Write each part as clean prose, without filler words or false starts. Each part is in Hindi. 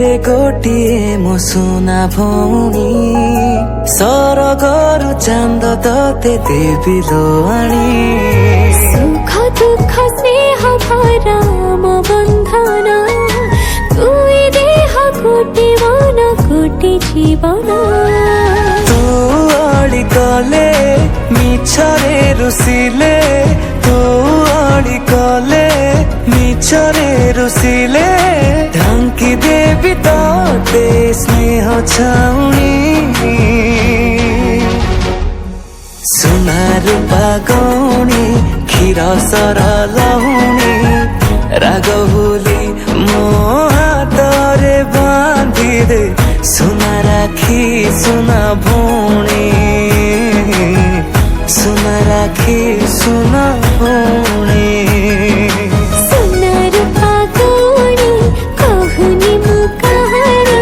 रे गोटिए मो सुना भौणी सरगरु चांद तते देवी लोआणी सुख दुख स्नेह भरा म बंधन तुई देह कोटि मन कोटि जीवन तू अड़ी कले मिछरे रुसिले तू अड़ी कले मिछरे रुसिले ढांकी देवी तते स्नेह छाउणी सुना रूपा गौणी क्षीर सर लहुणी राग हुली मो हातरे बांधी दे सुना राखी सुना भौणी सुना राखी सुना भौणी सुना रूपा गौणी कहूनी मु कहानी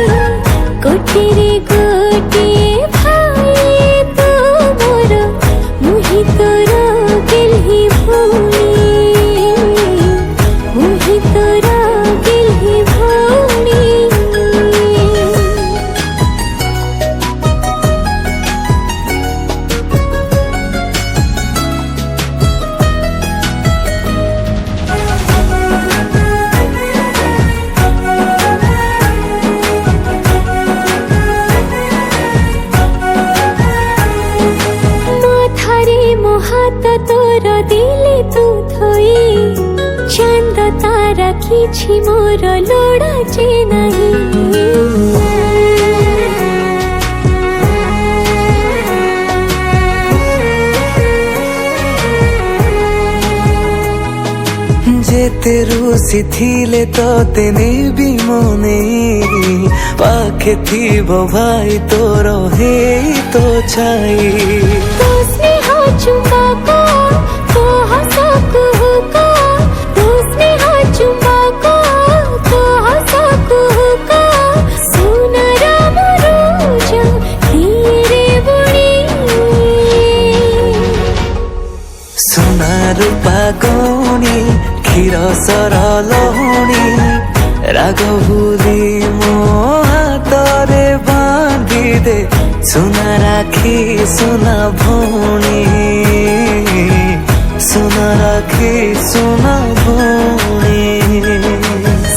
कोटि रे गोटिए भाई तू मोर मुहि तोर गेल्ही भौणी मुहि तोर गेल्ही भौणी हात तोर दिले तू थोई चांद तारा किछि मोर लोड़ा जे नहीं जेते रुसी थिले तते नेबी मने पाखे थिबो भाई तोर हे तो छाई तो स्नेह चुम्बा को तो हंसा कुहुका तो स्नेह चुम्बा को तो हंसा कुहुका सुनर मरुज धीरे बुणी सुना रूपा गौणी क्षीर सर लहुणी राग हुली मो हातरे बांधी दे सुना राखी सुना भौणी सुना राखी सुना भौणी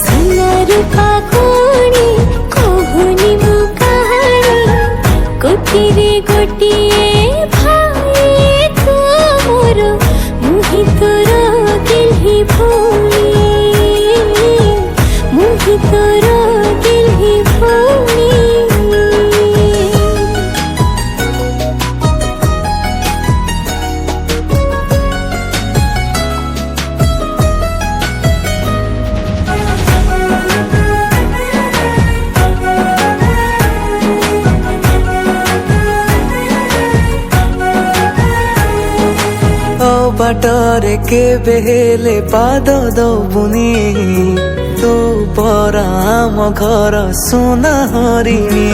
सुना रूपा गौणी कहूनी मु कहानी कोटि रे गोटिए भाई तू मोर मुहि तोर गेल्ही भौणी मुहि तोर गेल्ही भौणी बाटरे केबे हेले पाद दबुनी तू परा आम घर सुना हरिणी